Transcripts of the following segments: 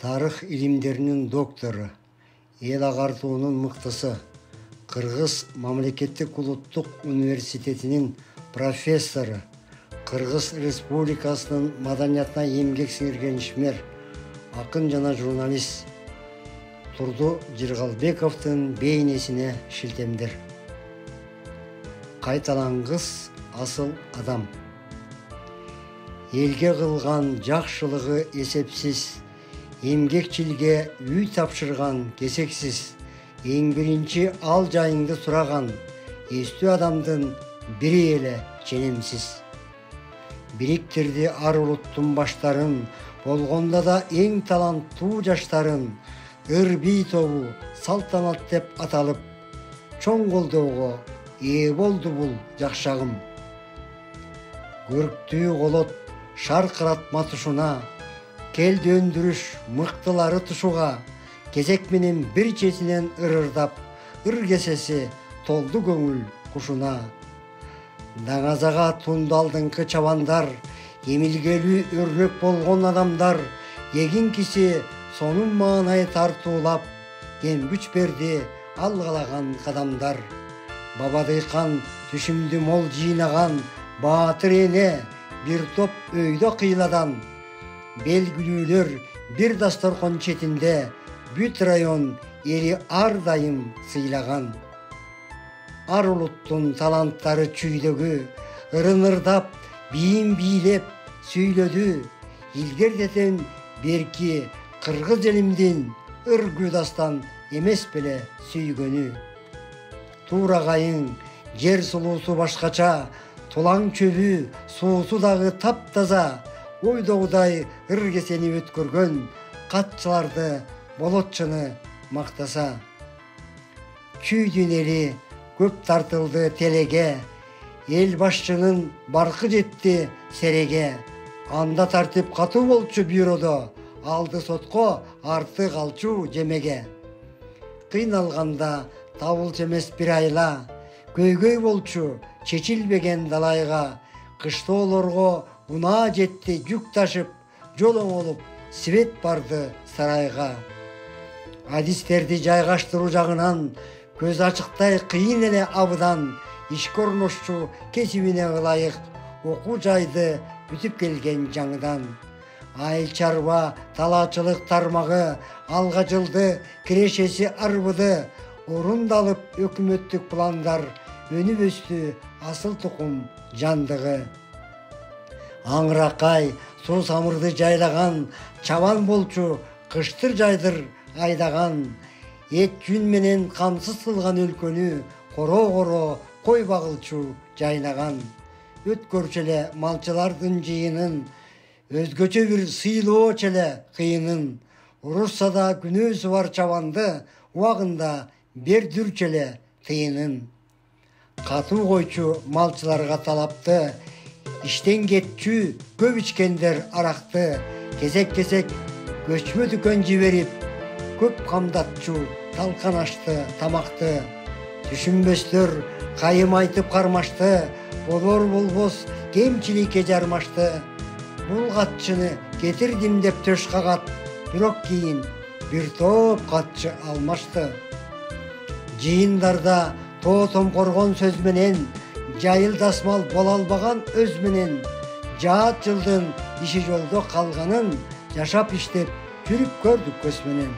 Tarih ilimlerinin doktoru, el ағартуунун мыктысы, Кыргыз Мамлекеттик Улуттук университетинин профессору, Кыргыз Республикасынын маданиятына эмгек сиңирген ишмер, акын жана журналист Турду Жыргалбековдун бейнесине шилтемдер. Кайталангыс асыл адам. Элге кылган жакшылыгы эсепсиз, эмгекчилге үй тапшырган кесексиз, эң биринчи ал жайыңды сураган эстүү адамдын бири эле ченемсиз. Бириктирди ар улуттун баштарын, болгондо да эң таланттуу жаштарын, ыр-бий тобу салтанат деп аталып, чоң колдоого ээ болду бул жакшагым. Көрктүү колот шаркыратма тушуна, келди өндүрүш мыктылары тушуга, кезек менен бир четинен ырырдап, ыр кесеси толду көңүл кушуна. Даңазага тунду алдыңкы чабандар, эмилгелүү өрнөк болгон адамдар, эгинкиси сонун маанай тартуулап, ем күч берди алгалаган кадамдар. Баба дыйкан түшүмдү мол жыйнаган, баатыр эне бир топ өйдө кыйладан, белгилүүлөр бир дасторкон четинде, бүт район эри ар дайым сыйлаган. Ар улуттун таланттары чүйдөгү, ырынырдап, бийин бийлеп сүйлөдү, илгертетен берки кыргыз элимдин ыргүү дастан эмес беле сүйгөнү. Туурагайың жер сулуусу башкача, тулаң чөбү суусу дагы таптаза, ойдогудай ыр кесени өткөргөн катчыларды болотчуну мактаса. Чүйдүн эли көп тартылды телеге, эл башчынын баркы жетти сереге. Анда тартип катуу болчу бюродо, алды сотко, арты калчу жемеге. Кыйналганда табылчу эмес бир айла, көйгөй болчу чечилбеген далайга. Кыштоолорго унаа жетти жүк ташып, жол оңолуп свет барды сарайга. Адистерди жайгаштыруу жагынан көз ачыктай кыйын эле абыдан, ишке орношчу кесибине ылайык окуу жайды бүтүп келген жаңыдан. Айыл чарба талаачылык тармагы алга жылды, кирешеси арбыды, орундалып өкмөттүк пландар, өнүп өстү асыл тукум жандыгы. Аңыракай суу самырды жайлаган, чабан болчу кыштыр жайдыр айдаган. Эт жүн менен камсыз кылган өлкөнү, коро кой багылчу жайнаган. Өткөрчү эле малчылардын жыйынын, өзгөчө бир сыйлоочу эле кыйынын. Урушса да күнөөсү бар чабанды, убагында бердүрчү эле тыйынын. Катуу койчу малчыларга талапты, иштен кетчү көп ичкендер аракты. Кесек көчмө дүкөн жиберип, көп камдатчу талкан ашты тамакты. Түшүнбөстөр кайым айтып кармашты, болор болбос кемчиликке жармашты. Бул катчыны кетирдим деп төш кагат, бирок кийин бир топ катчы алмашты. Жыйындарда тоотомкоргон сөз менен, жайыл дасмал боло албаган өз менен, жаат жылдын иши жолдо калганын жашап иштеп жүрүп көрдүк көз менен.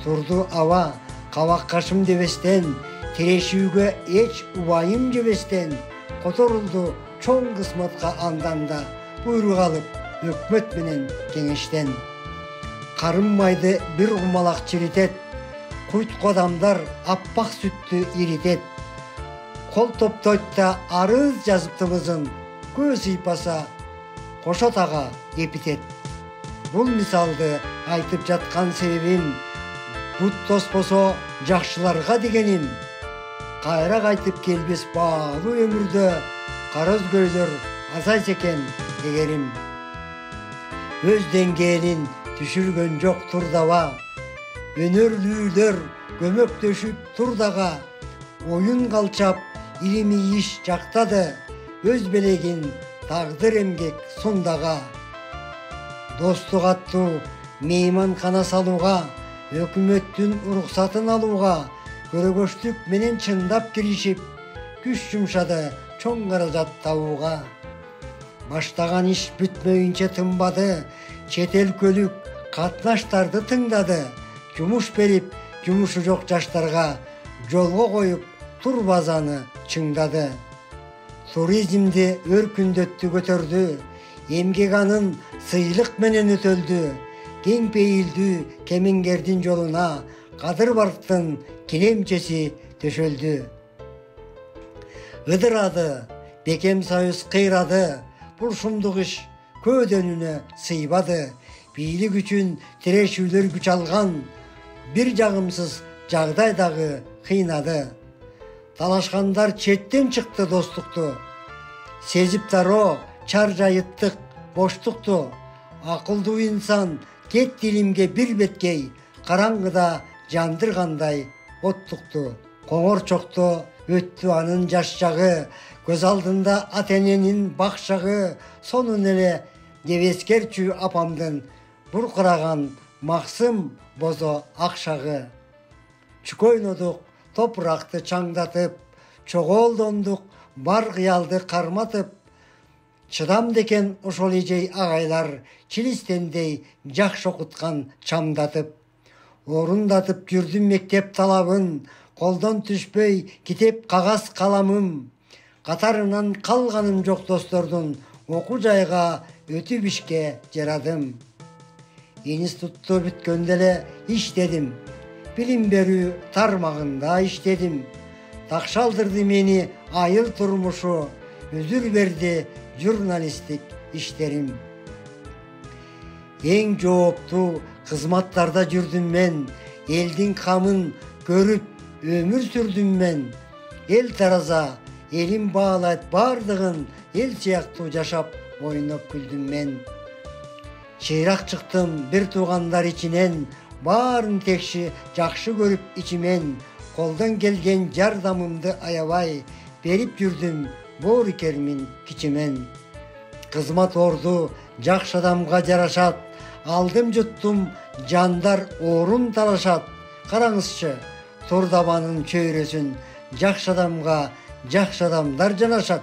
Турду аба кабак кашым дебестен, тирешүүгө эч убайым жебестен, которулду чоң кысматка анданда, буйрук алып өкмөт менен кеңештен. Карын майды бир кумалак чиритет, куйтку адамдар аппак сүттү иритет. Кол топтойт да арыз жазыптыбызын, көз ыйпаса кошот ага эпитет. Бул мисалды айтып жаткан себебим, бут тоспосо жакшыларга дегеним. Кайра кайтып келбес баалуу өмүрдө, кара көздөр азайса экен дегерим. Өз деңгээлин түшүргөн жок турдаба, өнөрлүүлөр көмөктөшүп турдага. Оюн калчап илимий иш жактады, өз белегин тагдыр эмгек сундага. Достук аттуу мейманкана салууга, өкмөттүн уруксатын алууга, көрөгөчтүк менен чындап киришип, күч жумшады чоң каражат табууга. Баштаган иш бүтмөйүнчө тынбады, чет өлкөлүк катнаштарды тыңдады, жумуш берип, жумушу жок жаштарга жолго коюп, турбазаны чыңдады. Туризмди өркүндөттү, көтөрдү, эмгек анын сыйлык менен өтөлдү, кең пейилдүү кемеңгердин жолуна Кадыр Барктын килемчеси төшөлдү. Ыдырады, бекем союз кыйрады, бул шумдук иш көөдөнүнө сыйбады, бийлик үчүн тирешүүлөр күч алган, бир жагымсыз жагдай дагы кыйнады. Талашкандар четтен чыкты достукту, сезип дароо чар жайыттык боштукту, акылдуу инсан кет дилимге бир беткей, караңгыда жандыргандай оттукту. Коңор чокто өттү анын жаш жагы, көз алдында ата эненин бакчагы, сонун эле девескерчү апамдын буркураган максым бозо акшагы. Чүк ойнодук топуракты чаңдатып, чоголдондук бар кыялды карматып, чыдам декен ошол эжей агайлар, чилистендей жакшы окуткан чамдатып. Орундатып жүрдүм мектеп талабын, колдон түшпөй китеп кагаз каламым, катарынан калганым жок достордун, окуу жайга өтүп ишке жарадым. Институтту бүткөндө эле иштедим, билим берүү тармагында иштедим. Такшалдырды мени айыл турмушу, үзүр берди журналисттик иштерим. Эң жооптуу кызматтарда жүрдүм мен, элдин камын көрүп өмүр сүрдүм мен. Эл тараза, элим баалайт бардыгын, эл сыяктуу жашап ойноп күлдүм мен. Чыйрак чыктым бир туугандар ичинен, баарын текши жакшы көрүп ичимен, колдон келген жардамымды аябай, берип жүрдүм боорукермин кичимен. Кызмат орду жакшы адамга жарашат, алдым жуттум жандар орун талашат. Караңызчы, Турдабанын чөйрөсүн жакшы адамга жакшы адамдар жанашат.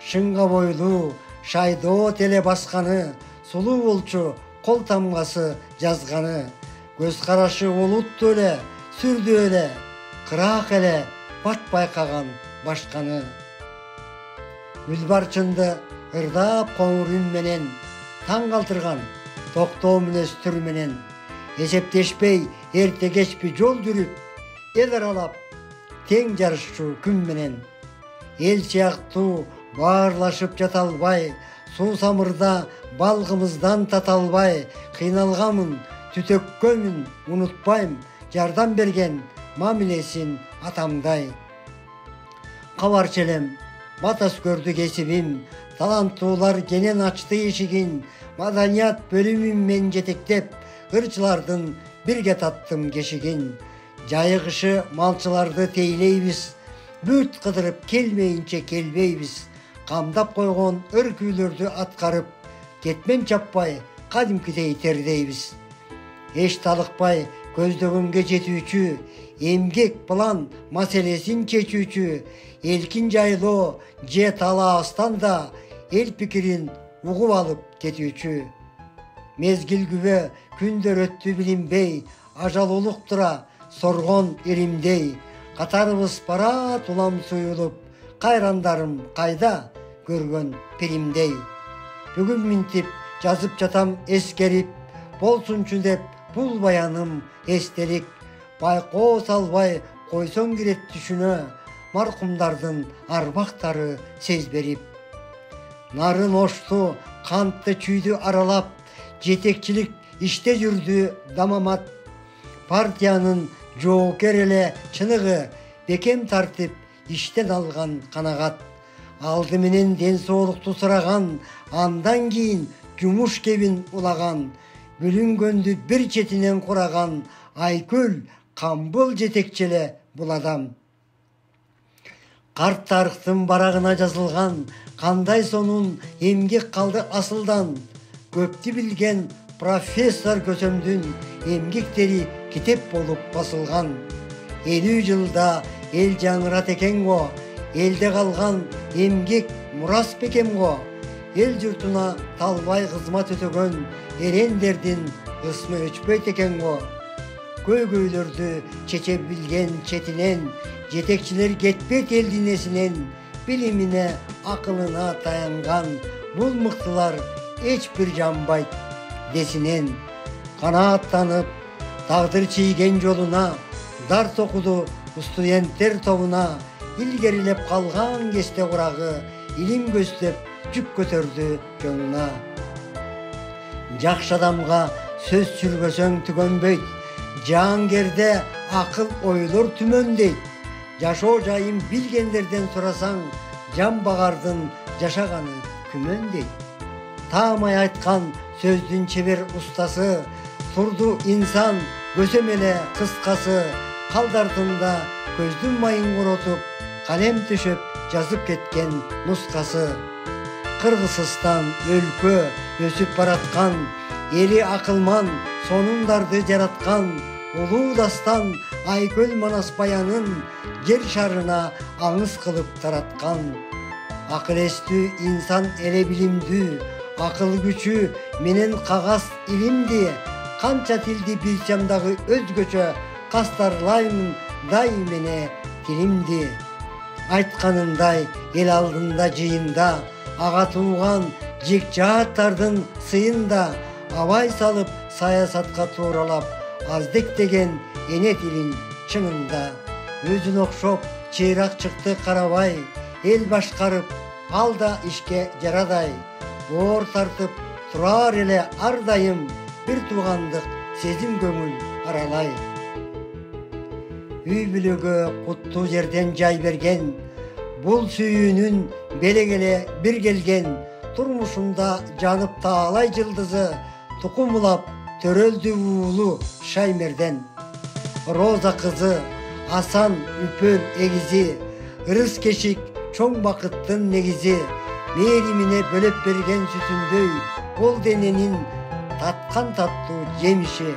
Шыңга бойлуу шайдоо теле басканы, сулуу болчу кол тамгасы жазганы, көз карашы олуттуу эле, сүрдүү эле, кыраак эле, бат байкаган башканы. Гүлбарчынды ырдап коңур үн менен, таң калтырган токтоо мүнөз түр менен, эсептешпей эрте кечпи жол жүрүп, эл аралап тең жарышчу күн менен. Эл сыяктуу баарлашып жата албай, суу самырда балгымыздан тата албай, кыйналганмын, түтөккөнмүн, унутпайм жардам берген мамилесин атамдай. Кабарчы элем, батас көрдү кесибим, таланттуулар кенен ачты эшигин, маданият бөлүмүн мен жетектеп, ырчылардын бирге таттым кешигин. Жайыгышы малчыларды тейлейбиз, бүт кыдырып келмейинче келбейбиз. Камдап койгон өркүүлөрдү аткарып, кетмен чаппай кадимкидей тердейбиз. Эч талыкпай көздөгөнгө жетүүчү, эмгек план маселесин чечүүчү, элкин жайлоо же талаастан да эл пикирин угуп алып кетүүчү. Мезгил күбө күндөр өттү билинбей, ажал улуктура соргон иримдей. Катарыбыз барат улам суюлуп, кайрандарым кайда көргөн пиримдей. Бүгүн минтип жазып жатам эскерип, болсунчу деп бул баяным эстелик. Байкоо салбай койсоң кирет түшүнө, маркумдардын арбактары сез берип. Нарын ошту, кантты чүйдү аралап, жетекчилик иште жүрдү Дамамат. Партиянын жоокер эле чыныгы, бекем тартип иштен алган канагат. Алды менен ден соолукту сураган, андан кийин жумуш кебин улаган. Бүлүнгөндү бир четинен кураган, Айкөл камбыл жетекчи эле бул адам. Карт тарыхтын барагына жазылган, кандай сонун эмгек калды асылдан. Көптү билген профессор көсөмдүн эмгектери китеп болуп басылган. 50 жылда эл жаңырат экен го, элде калган эмгек мурас бекем го. Эл журтуна талбай кызмат өтөгөн эрендердин ысмы өчпөйт экен го. Көйгөйлөрдү чече билген четинен, жетекчилер кетпейт элдин эсинен, билимине, акылына таянган бул мыктылар эч бир жанбайт десинен. Канааттанып, тагдыр чийген жолуна, дарс окуду студенттер тобуна, илгерилеп калган кесте курагы, илим көздөп жүк көтөрдү жолуна. Жакшы адамга сөз сүрбөсөң түгөнбөйт, жаангерде акыл ойлор түмөндөйт. Жашоо жайын билгендерден сурасаң, жан багардын жашаганы күмөндөйт. Таамай айткан сөздүн чебер устасы, турду инсан көсөм эле кыскасы, калдардында көздүн майын коротуп, калем түшөп жазып кеткен нускасы. Кыргызстан өлкө өсүп бараткан, эли акылман сонундарды жараткан, улуу дастан Айкөл Манас баянын жер шарына аңыз кылып тараткан. Акыл эстүү инсан эле билимдүү, акыл күчү менен кагаз илимди, канча тилди билсем дагы өзгөчө кастарлаймын дайымене тилимди. Айтканындай эл алдында жыйында, ага тууган жекжааттардын сыйында, абай салып саясатка тууралап, аздектеген эне тилин чыңында. Өзүн окшоп чыйрак чыкты карабай, эл башкарып алда ишке жарадай. Боор тартып турар эле ар дайым, бир туугандык сезим көңүл аралай. Үй бүлөгө куттуу жерден жай берген, бул сүйүүнүн белегеле бир келген, турмушунда жанып таалай жылдызы, тукумулап төрөлдү уулу Шаймерден. Роза кызы, Асан үпөл эгизи, ырыс кешик чоң бакыттын негизи, мээримине бөлөп берген сүтүндөй, ол дененин таткан таттуу жемиши.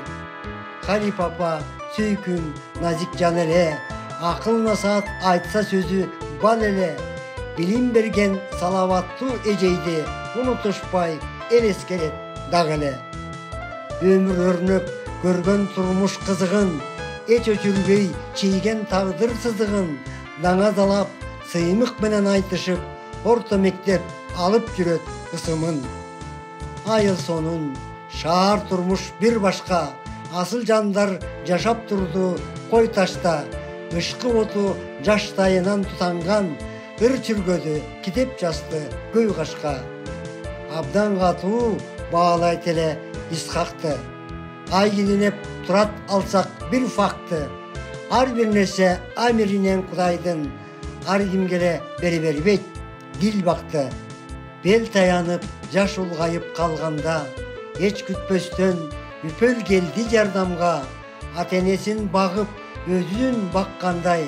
Кали папа сүйкүм назик жан эле, акыл насаат айтса сөзү бал эле, билим берген салаваттуу эжейди унутушпай элескерет дагы эле. Өмүр өрнөп көргөн турмуш кызыгын, эч өчүрбөй чийген тагдыр сызыгын, даңазалап сыймык менен айтышып, орто мектеп алып жүрөт ысымын. Айыл сонун, шаар турмуш бир башка, асыл жандар жашап турду кой ташта, ышкы оту жаштайынан тутанган, ыр чүргөдү китеп жазды көй кашка. Абдан катуу баалайт эле Исхакты, ай килинеп турат алсак бир факты. Ар бир нерсе амиринен Кудайдын, ар кимге бере бербейт дил бакты. Бел таянып жаш улгайып калганда, эч күтпөстөн үпөл келди жардамга. Ата-энесин багып өзүн баккандай,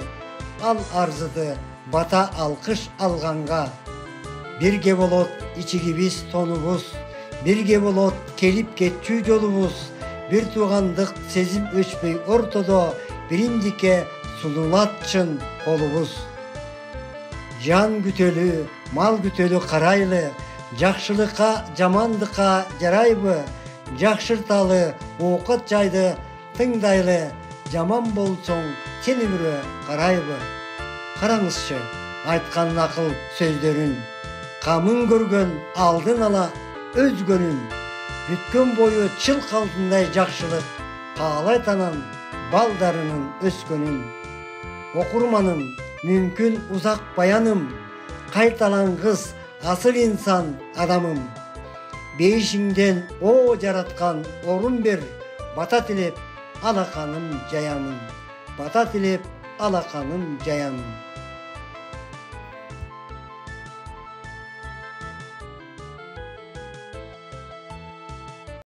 ал арзыды бата алкыш алганга. Бирге болот ичигибиз тонубуз, бирге болот келип кетчү жолубуз, бир туугандык сезим өчпөй ортодо, биримдикке сулуулатчын колубуз. Жан күтөлү, мал күтөлү карайлы, жакшылыкка жамандыкка жарайбы, жакшырталы оокат жайды тыңдайлы, жаман болсоң темирөө карайбы. Караңызчы айткан акыл сөздөрүн, камын көргөн алдын ала өзгөнүн, бүткөн бою чылк алдындай жакшылык, каалайт анан балдарынын өскөнүн. Окурманым, мүмкүн узак баяным, кайталангыс асыл инсан адамым. Бейишиңден о жараткан орун бер, бата тилеп алаканым жаямын. Бата тилеп алаканым жаямын.